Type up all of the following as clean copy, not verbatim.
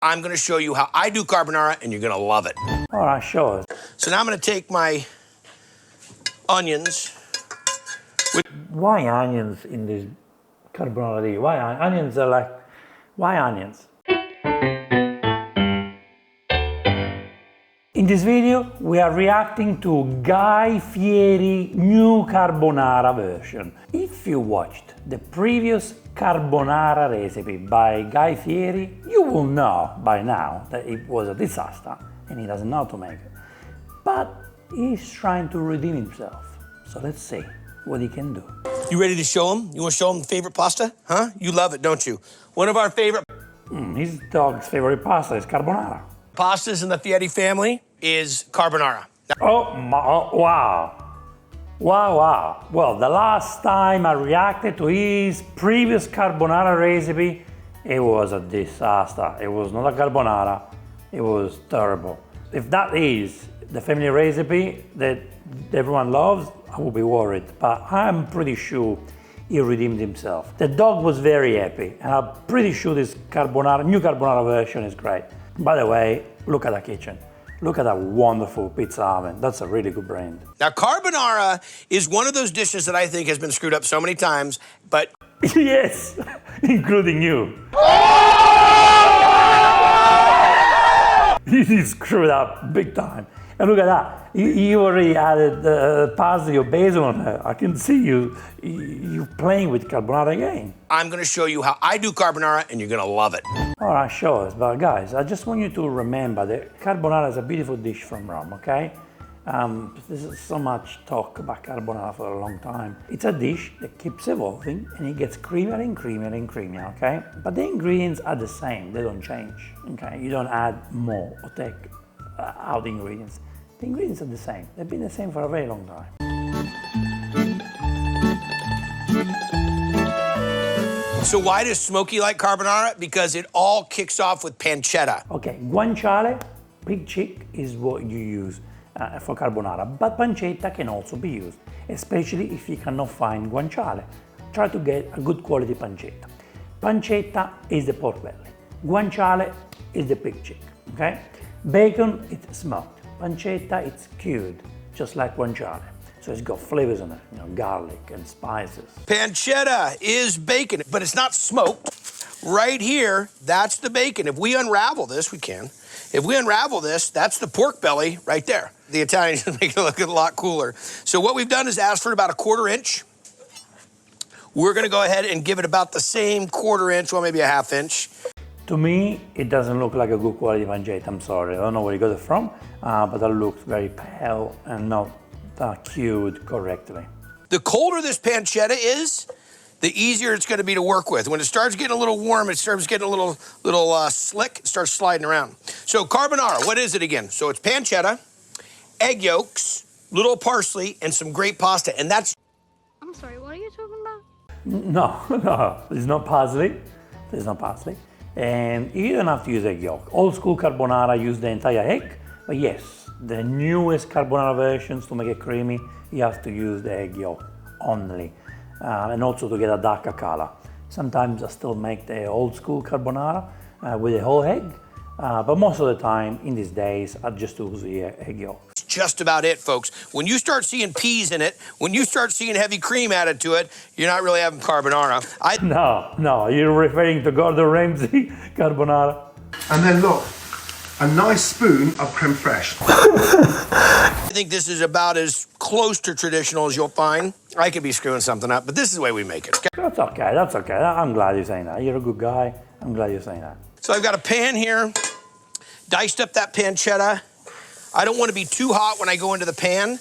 I'm gonna show you how I do carbonara, and you're gonna love it. All right, sure. So now I'm gonna take my onions. Why onions in this carbonara? Why onions are like, why onions? In this video, we are reacting to Guy Fieri new carbonara version. If you watched the previous carbonara recipe by Guy Fieri, you will know by now that it was a disaster and he doesn't know how to make it. But he's trying to redeem himself. So let's see what he can do. You ready to show him? You want to show him favorite pasta? Huh? You love it, don't you? One of our favorite His dog's favorite pasta is carbonara. pastas in the Fieri family is carbonara. Oh, wow. Wow. Well, the last time I reacted to his previous carbonara recipe, it was a disaster. It was not a carbonara, it was terrible. If that is the family recipe that everyone loves, I will be worried, but I'm pretty sure he redeemed himself. The dog was very happy, and I'm pretty sure this new carbonara version is great. By the way, look at the kitchen. Look at that wonderful pizza oven. That's a really good brand. Now, carbonara is one of those dishes that I think has been screwed up so many times, but Yes, including you. This is screwed up big time. And look at that. You already added parsley or basil on there. I can see you playing with carbonara again. I'm gonna show you how I do carbonara, and you're gonna love it. All right, sure. But guys, I just want you to remember that carbonara is a beautiful dish from Rome, okay? There's so much talk about carbonara for a long time. It's a dish that keeps evolving and it gets creamier and creamier and creamier, okay? But the ingredients are the same, they don't change, okay? You don't add more or take out the ingredients. The ingredients are the same. They've been the same for a very long time. So why does Smokey like carbonara? Because it all kicks off with pancetta. Okay, guanciale, pig cheek is what you use for carbonara, but pancetta can also be used, especially if you cannot find guanciale. Try to get a good quality pancetta. Pancetta is the pork belly. Guanciale is the pig cheek, okay? Bacon, it's smoked. Pancetta, it's cured, just like guanciale. So it's got flavors in it, garlic and spices. Pancetta is bacon, but it's not smoked. Right here, that's the bacon. If we unravel this, we can. If we unravel this, that's the pork belly right there. The Italians make it look a lot cooler. So what we've done is asked for about a 1/4 inch. We're gonna go ahead and give it about the same 1/4 inch, well, maybe a 1/2 inch. To me, it doesn't look like a good quality pancetta, I'm sorry. I don't know where you got it from, but it looks very pale and not cured correctly. The colder this pancetta is, the easier it's gonna be to work with. When it starts getting a little warm, it starts getting a little slick, it starts sliding around. So carbonara, what is it again? So it's pancetta, egg yolks, little parsley, and some great pasta, and that's... I'm sorry, what are you talking about? No, there's no parsley. There's no parsley. And you don't have to use egg yolk. Old school carbonara use the entire egg, but yes, the newest carbonara versions, to make it creamy, you have to use the egg yolk only. And also to get a darker color. Sometimes I still make the old school carbonara with the whole egg, but most of the time, in these days, I just use the egg yolk. Just about it, folks. When you start seeing peas in it, when you start seeing heavy cream added to it, you're not really having carbonara. No, you're referring to Gordon Ramsay carbonara. And then look, a nice spoon of creme fraiche. I think this is about as close to traditional as you'll find. I could be screwing something up, but this is the way we make it. That's okay. I'm glad you're saying that. You're a good guy. I'm glad you're saying that. So I've got a pan here, diced up that pancetta. I don't want to be too hot when I go into the pan.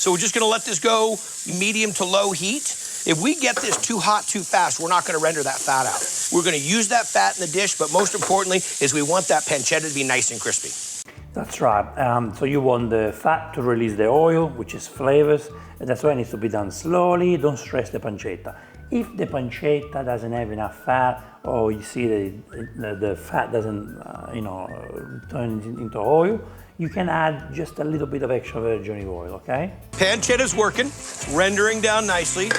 So we're just gonna let this go medium to low heat. If we get this too hot too fast, we're not gonna render that fat out. We're gonna use that fat in the dish, but most importantly is we want that pancetta to be nice and crispy. That's right. So you want the fat to release the oil, which is flavors. And that's why it needs to be done slowly. Don't stress the pancetta. If the pancetta doesn't have enough fat, or you see that the fat doesn't, turn into oil, you can add just a little bit of extra virgin olive oil, okay? Pancetta's working, rendering down nicely.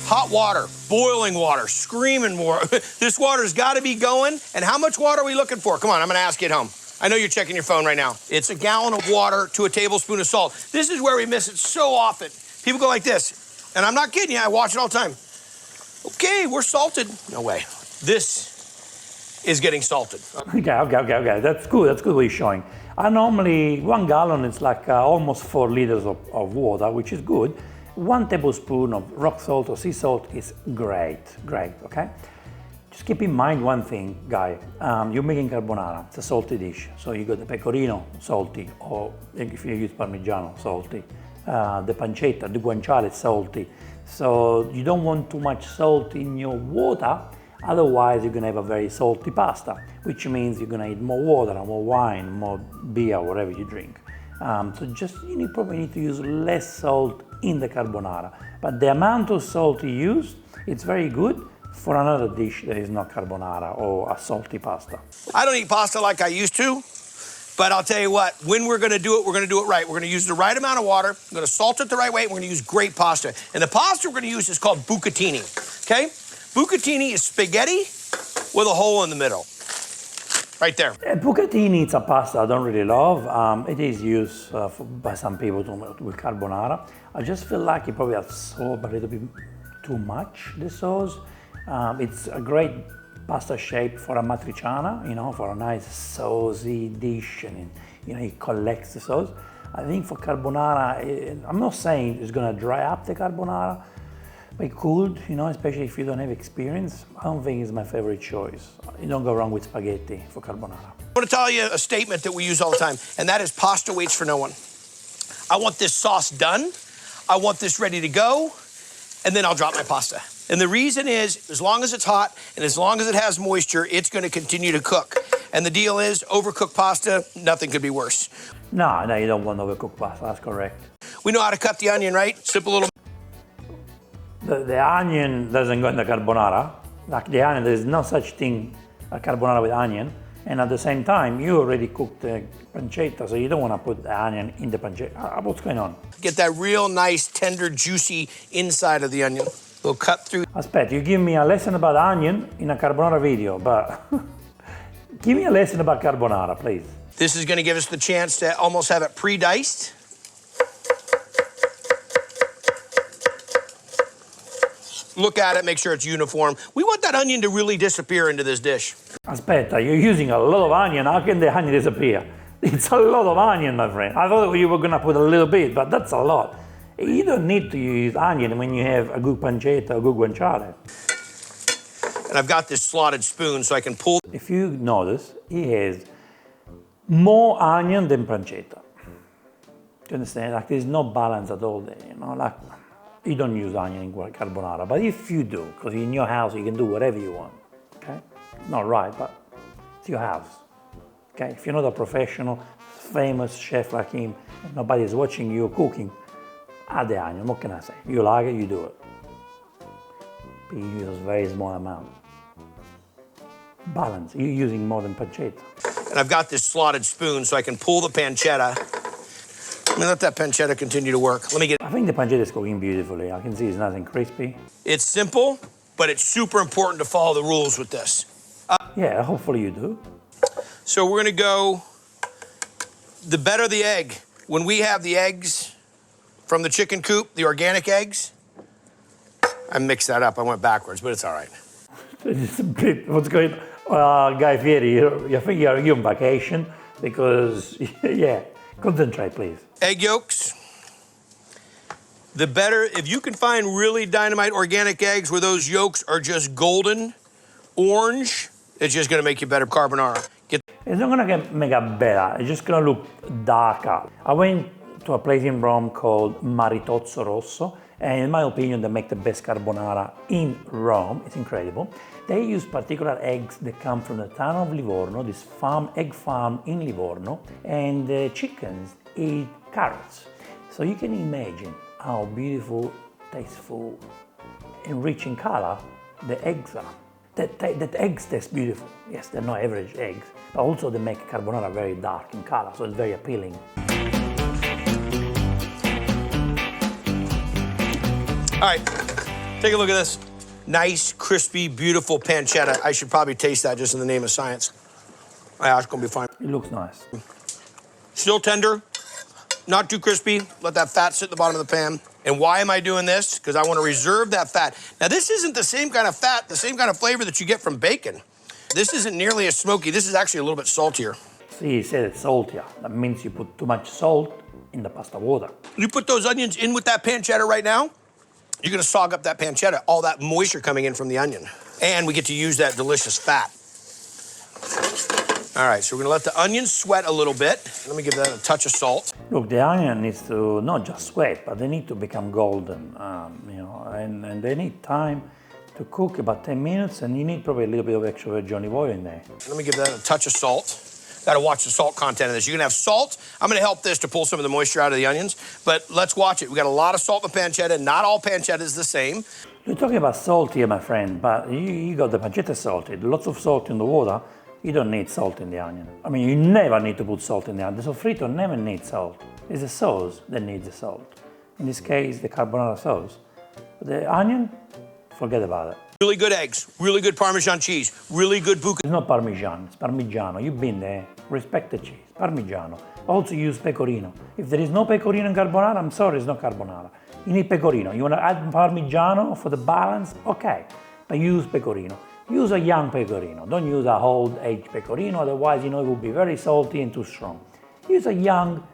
Hot water, boiling water, screaming water. This water's got to be going. And how much water are we looking for? Come on, I'm going to ask you at home. I know you're checking your phone right now. It's a gallon of water to a tablespoon of salt. This is where we miss it so often. People go like this, and I'm not kidding you. I watch it all the time. Okay, we're salted. No way. This is getting salted. Okay. That's good. That's good what you're showing. I normally, 1 gallon is like almost 4 liters of water, which is good. 1 tablespoon of rock salt or sea salt is great, okay? Just keep in mind one thing, Guy. You're making carbonara, it's a salty dish. So you got the pecorino salty, or if you use Parmigiano, salty. The pancetta, the guanciale, salty. So you don't want too much salt in your water, otherwise you're gonna have a very salty pasta, which means you're gonna eat more water, more wine, more beer, whatever you drink. So just you probably need to use less salt in the carbonara. But the amount of salt you use, it's very good for another dish that is not carbonara or a salty pasta. I don't eat pasta like I used to, but I'll tell you what, when we're gonna do it right. We're gonna use the right amount of water, we're gonna salt it the right way, and we're gonna use great pasta. And the pasta we're gonna use is called bucatini, okay? Bucatini is spaghetti with a hole in the middle. Right there. Bucatini, it's a pasta I don't really love. It is used by some people with carbonara. I just feel like you probably absorb a little bit too much, the sauce. It's a great pasta shape for a matriciana, for a nice saucy dish, and it collects the sauce. I think for carbonara, I'm not saying it's gonna dry up the carbonara, but it could, especially if you don't have experience. I don't think it's my favorite choice. You don't go wrong with spaghetti for carbonara. I want to tell you a statement that we use all the time, and that is pasta waits for no one. I want this sauce done, I want this ready to go, and then I'll drop my pasta. And the reason is, as long as it's hot and as long as it has moisture, it's going to continue to cook. And the deal is, overcooked pasta, nothing could be worse. No, you don't want overcooked pasta, that's correct. We know how to cut the onion, right? Simple little... The onion doesn't go in the carbonara. Like the onion, there's no such thing a carbonara with onion. And at the same time, you already cooked the pancetta, so you don't want to put the onion in the pancetta. What's going on? Get that real nice, tender, juicy inside of the onion. We'll cut through. Aspetta, you give me a lesson about onion in a carbonara video, but give me a lesson about carbonara, please. This is going to give us the chance to almost have it pre-diced. Look at it, make sure it's uniform. We want that onion to really disappear into this dish. Aspetta, you're using a lot of onion. How can the onion disappear? It's a lot of onion, my friend. I thought you were going to put a little bit, but that's a lot. You don't need to use onion when you have a good pancetta or good guanciale. And I've got this slotted spoon so I can pull. If you notice, he has more onion than pancetta. Do you understand? Like there's no balance at all there, like you don't use onion in carbonara, but if you do, because in your house you can do whatever you want, okay? Not right, but it's your house, okay? If you're not a professional, famous chef like him, and nobody's watching you cooking, add the onion, what can I say? You like it, you do it. But you use a very small amount. Balance, you're using more than pancetta. And I've got this slotted spoon so I can pull the pancetta. Let me let that pancetta continue to work. Let me get... I think the pancetta is cooking beautifully. I can see it's nice and crispy. It's simple, but it's super important to follow the rules with this. Yeah, hopefully you do. So we're gonna go, the better the egg. When we have the eggs from the chicken coop, the organic eggs, I mixed that up, I went backwards, but it's all right. It's a bit, what's going on? Guy Fieri, I think you're on vacation because, yeah, concentrate, please. Egg yolks. The better, if you can find really dynamite organic eggs where those yolks are just golden, orange, it's just gonna make you better carbonara. It's not gonna make it better, it's just gonna look darker. I went to a place in Rome called Maritozzo Rosso, and in my opinion, they make the best carbonara in Rome. It's incredible. They use particular eggs that come from the town of Livorno, this egg farm in Livorno, and the chickens eat carrots. So you can imagine how beautiful, tasteful, and rich in color the eggs are. That eggs taste beautiful. Yes, they're not average eggs, but also they make carbonara very dark in color, so it's very appealing. All right, Take a look at this. Nice, crispy, beautiful pancetta. I should probably taste that just in the name of science. Yeah, it's gonna be fine. It looks nice. Still tender, not too crispy. Let that fat sit at the bottom of the pan. And why am I doing this? Because I want to reserve that fat. Now, this isn't the same kind of fat, the same kind of flavor that you get from bacon. This isn't nearly as smoky. This is actually a little bit saltier. See, he said it's saltier. That means you put too much salt in the pasta water. You put those onions in with that pancetta right now, you're gonna sog up that pancetta, all that moisture coming in from the onion. And we get to use that delicious fat. All right, so we're gonna let the onions sweat a little bit. Let me give that a touch of salt. Look, the onion needs to not just sweat, but they need to become golden, and they need time to cook, about 10 minutes, and you need probably a little bit of extra virgin olive oil in there. Let me give that a touch of salt. Gotta watch the salt content of this. You're gonna have salt. I'm gonna help this to pull some of the moisture out of the onions, but let's watch it. We got a lot of salt in the pancetta. Not all pancetta is the same. You're talking about salt here, my friend, but you got the pancetta salted. Lots of salt in the water. You don't need salt in the onion. I mean, you never need to put salt in the onion. The sofrito never needs salt. It's the sauce that needs the salt. In this case, the carbonara sauce. But the onion, forget about it. Really good eggs, really good Parmesan cheese, really good buca. It's not Parmesan, it's Parmigiano. You've been there. Respect the cheese. Parmigiano. Also use pecorino. If there is no pecorino in carbonara, I'm sorry, it's not carbonara. You need pecorino. You want to add Parmigiano for the balance? Okay, but use pecorino. Use a young pecorino. Don't use a old-aged pecorino, otherwise, it will be very salty and too strong. Use a young,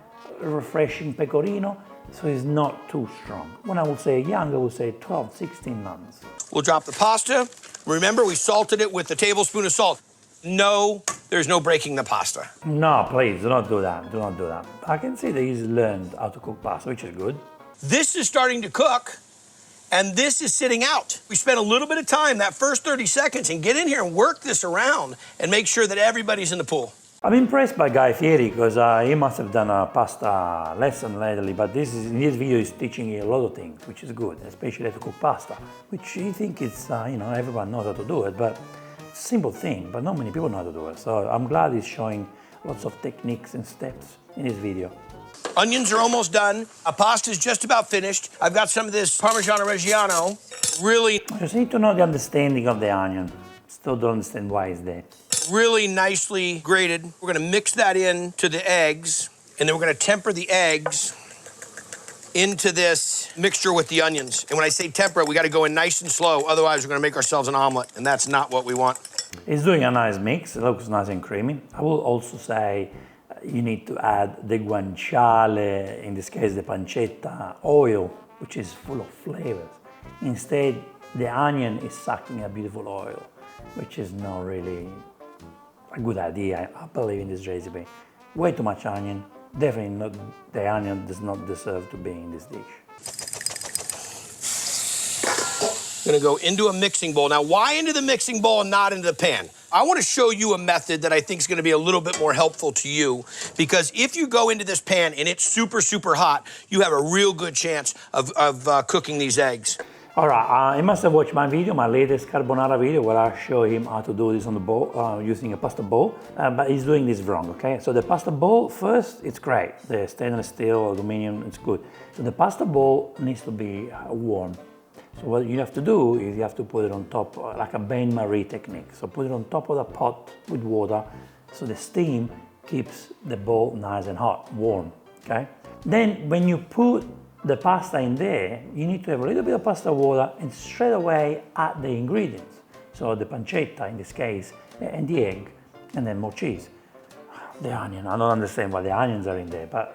refreshing pecorino, so it's not too strong. When I would say young, I would say 12, 16 months. We'll drop the pasta. Remember, we salted it with a tablespoon of salt. No, there's no breaking the pasta. No, please, do not do that. Do not do that. I can see that he's learned how to cook pasta, which is good. This is starting to cook, and this is sitting out. We spent a little bit of time, that first 30 seconds, and get in here and work this around and make sure that everybody's in the pool. I'm impressed by Guy Fieri because he must have done a pasta lesson lately, but in this video he's teaching you a lot of things, which is good, especially how to cook pasta, which you think it's, everyone knows how to do it, but it's a simple thing, but not many people know how to do it. So I'm glad he's showing lots of techniques and steps in his video. Onions are almost done. Our pasta's just about finished. I've got some of this Parmigiano Reggiano. Really, I just need to know the understanding of the onion. Still don't understand why it's there. really nicely grated. We're gonna mix that in to the eggs, and then we're gonna temper the eggs into this mixture with the onions. And when I say temper it, we gotta go in nice and slow, otherwise we're gonna make ourselves an omelet, and that's not what we want. He's doing a nice mix. It looks nice and creamy. I will also say you need to add the guanciale, in this case the pancetta oil, which is full of flavors. Instead, the onion is sucking a beautiful oil, which is not really a good idea, I believe, in this recipe. Way too much onion. Definitely not, the onion does not deserve to be in this dish. Gonna go into a mixing bowl. Now, why into the mixing bowl and not into the pan? I wanna show you a method that I think is gonna be a little bit more helpful to you, because if you go into this pan and it's super, super hot, you have a real good chance of cooking these eggs. All right, he must have watched my video, my latest carbonara video, where I show him how to do this on the bowl, using a pasta bowl, but he's doing this wrong, okay? So the pasta bowl, first, it's great. The stainless steel, aluminum, it's good. So the pasta bowl needs to be warm. So what you have to do is you have to put it on top, like a bain-marie technique. So put it on top of the pot with water, so the steam keeps the bowl nice and hot, warm, okay? Then when you put the pasta in there, you need to have a little bit of pasta water and straight away add the ingredients. So the pancetta in this case, and the egg, and then more cheese. The onion, I don't understand why the onions are in there, but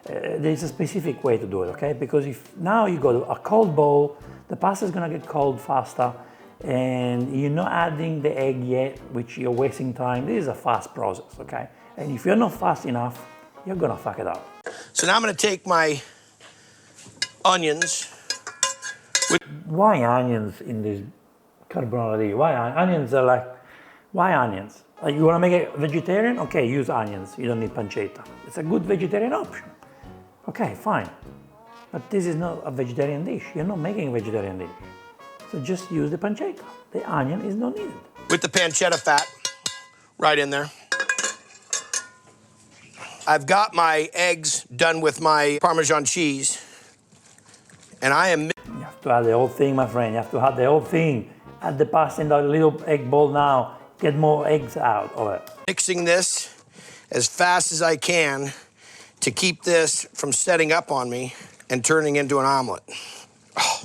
there's a specific way to do it, okay? Because if now you got a cold bowl, the pasta is gonna get cold faster, and you're not adding the egg yet, which you're wasting time. This is a fast process, okay? And if you're not fast enough, you're gonna fuck it up. So now I'm gonna take my onions. Why onions in this carbonara? Why onions are like, why onions? You want to make it vegetarian? Okay, use onions. You don't need pancetta. It's a good vegetarian option. Okay, fine. But this is not a vegetarian dish. You're not making a vegetarian dish. So just use the pancetta. The onion is not needed. With the pancetta fat right in there. I've got my eggs done with my Parmesan cheese. And I am... You have to add the whole thing, my friend. You have to add the whole thing. Add the pasta in the little egg bowl now. Get more eggs out of it. Mixing this as fast as I can to keep this from setting up on me and turning into an omelet. Oh,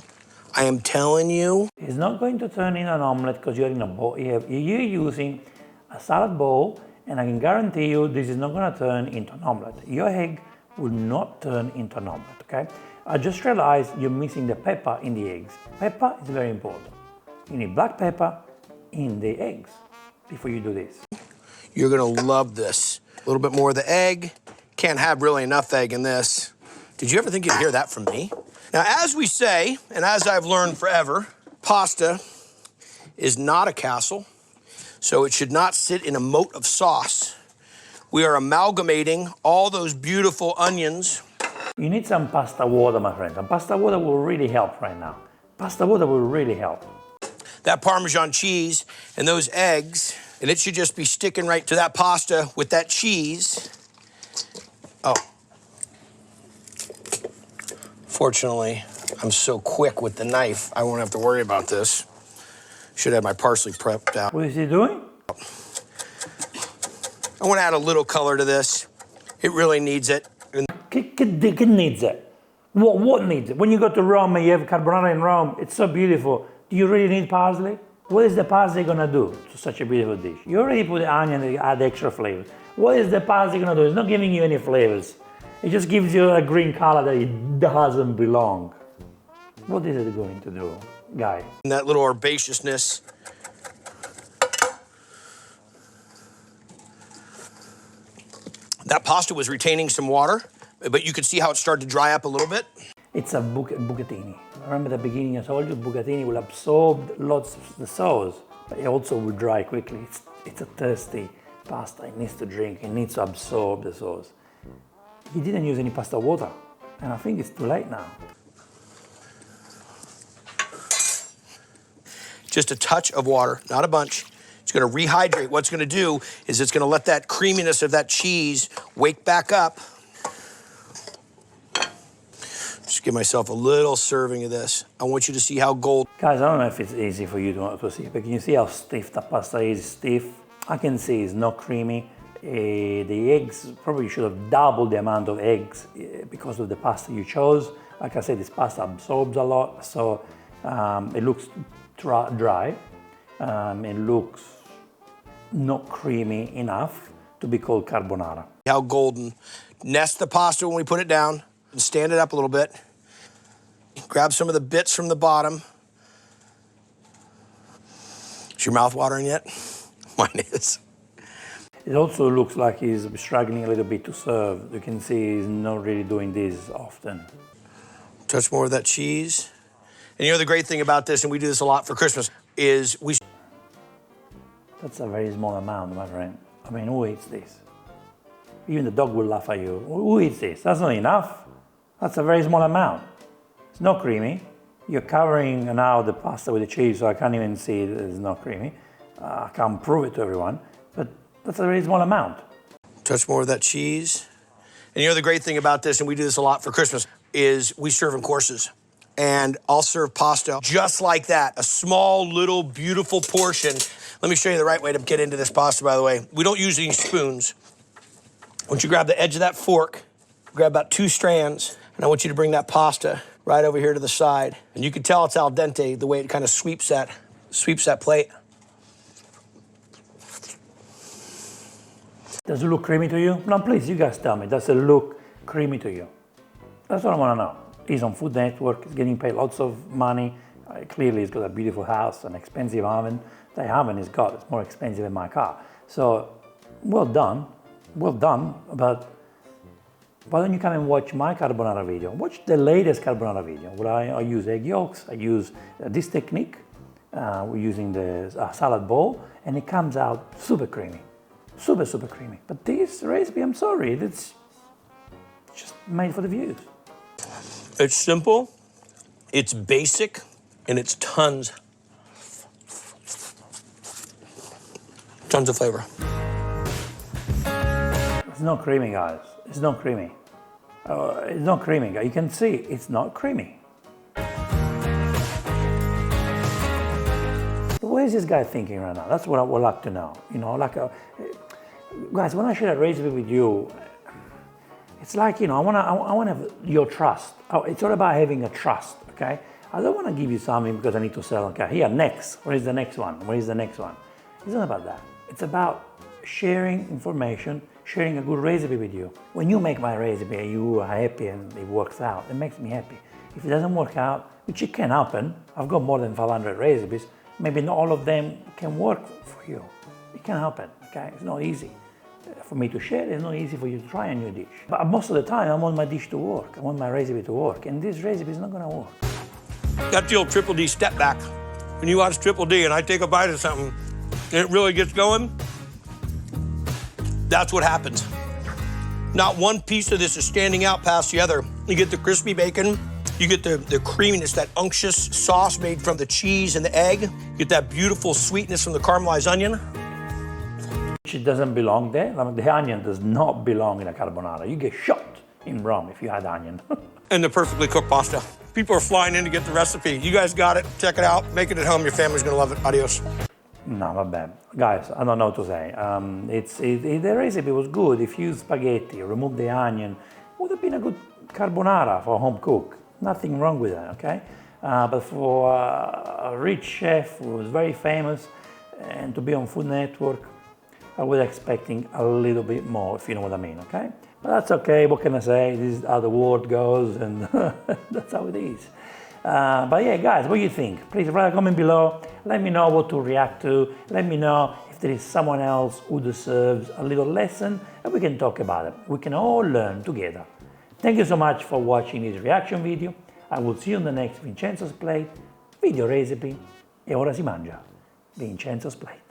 I am telling you. It's not going to turn into an omelet because you're in a bowl. You're using a salad bowl, and I can guarantee you this is not going to turn into an omelet. Your egg will not turn into an omelet, okay? I just realized you're missing the pepper in the eggs. Pepper is very important. You need black pepper in the eggs before you do this. You're gonna love this. A little bit more of the egg. Can't have really enough egg in this. Did you ever think you'd hear that from me? Now, as we say, and as I've learned forever, pasta is not a castle, so it should not sit in a moat of sauce. We are amalgamating all those beautiful onions. You need some pasta water, my friends. And pasta water will really help right now. Pasta water will really help. That Parmesan cheese and those eggs, and it should just be sticking right to that pasta with that cheese. Oh. Fortunately, I'm so quick with the knife, I won't have to worry about this. Should have my parsley prepped out. What is he doing? I want to add a little color to this. It really needs it. It needs it. What needs it? When you go to Rome and you have carbonara in Rome, it's so beautiful. Do you really need parsley? What is the parsley gonna do to such a beautiful dish? You already put the onion and add extra flavors. What is the parsley gonna do? It's not giving you any flavors. It just gives you a green color that it doesn't belong. What is it going to do, Guy? And that little herbaceousness. That pasta was retaining some water, but you could see how it started to dry up a little bit. It's a bucatini. Remember the beginning I told you, bucatini will absorb lots of the sauce, but it also will dry quickly. It's a thirsty pasta. It needs to drink, it needs to absorb the sauce. He didn't use any pasta water, and I think it's too late now. Just a touch of water, not a bunch. It's gonna rehydrate. What's gonna do is it's gonna let that creaminess of that cheese wake back up. Just give myself a little serving of this. I want you to see how gold. Guys, I don't know if it's easy for you to see, but can you see how stiff the pasta is? Stiff. I can see it's not creamy. The eggs, probably should have doubled the amount of eggs because of the pasta you chose. Like I said, this pasta absorbs a lot, so it looks dry. It looks not creamy enough to be called carbonara. How golden. Nest the pasta when we put it down and stand it up a little bit. Grab some of the bits from the bottom. Is your mouth watering yet? Mine is. It also looks like he's struggling a little bit to serve. You can see he's not really doing this often. Touch more of that cheese. And you know the great thing about this, and we do this a lot for Christmas, is we... That's a very small amount, my friend. I mean, who eats this? Even the dog will laugh at you. Who eats this? That's not enough. That's a very small amount. It's not creamy. You're covering now the pasta with the cheese, so I can't even see that it's not creamy. I can't prove it to everyone, but that's a very small amount. Touch more of that cheese. And you know the great thing about this, and we do this a lot for Christmas, is we serve in courses. And I'll serve pasta just like that, a small, little, beautiful portion. Let me show you the right way to get into this pasta, by the way. We don't use any spoons. Once you grab the edge of that fork, grab about 2 strands, and I want you to bring that pasta right over here to the side. And you can tell it's al dente the way it kind of sweeps that plate. Does it look creamy to you? No, please, you guys tell me. Does it look creamy to you? That's what I want to know. He's on Food Network, he's getting paid lots of money. Clearly, he's got a beautiful house, an expensive oven. The oven he's got is more expensive than my car. So, well done, but why don't you come and watch my carbonara video? Watch the latest carbonara video where I use egg yolks, I use this technique, we're using the salad bowl, and it comes out super creamy. Super, super creamy. But this recipe, I'm sorry, it's just made for the views. It's simple, it's basic, and it's tons of flavor. It's not creamy, guys. It's not creamy. It's not creamy. You can see it's not creamy. is this guy thinking right now? That's what I would like to know. You know, like, guys, when I share a recipe with you, it's like, you know, I want to have your trust. It's all about having a trust, okay? I don't want to give you something because I need to sell. Okay, here, next. Where is the next one? Where is the next one? It's not about that. It's about sharing information, sharing a good recipe with you. When you make my recipe and you are happy and it works out, it makes me happy. If it doesn't work out, which it can happen, I've got more than 500 recipes, maybe not all of them can work for you. It can happen, okay? It's not easy for me to share. It's not easy for you to try a new dish. But most of the time, I want my dish to work. I want my recipe to work, and this recipe is not gonna work. That's the old Triple D step back. When you watch Triple D and I take a bite of something and it really gets going, that's what happens. Not one piece of this is standing out past the other. You get the crispy bacon, you get the creaminess, that unctuous sauce made from the cheese and the egg, you get that beautiful sweetness from the caramelized onion. It doesn't belong there. I mean, the onion does not belong in a carbonara. You get shot in Rome if you add onion. And the perfectly cooked pasta. People are flying in to get the recipe. You guys got it. Check it out. Make it at home. Your family's going to love it. Adios. No, vabbè. Guys, I don't know what to say. The recipe was good. If you use spaghetti, remove the onion, it would have been a good carbonara for a home cook. Nothing wrong with that, okay? But for a rich chef who was very famous and to be on Food Network, I was expecting a little bit more, if you know what I mean, okay? But that's okay, what can I say? This is how the world goes, and that's how it is. But yeah, guys, what do you think? Please write a comment below. Let me know what to react to. Let me know if there is someone else who deserves a little lesson, and we can talk about it. We can all learn together. Thank you so much for watching this reaction video. I will see you on the next Vincenzo's Plate video recipe. E ora si mangia. Vincenzo's Plate.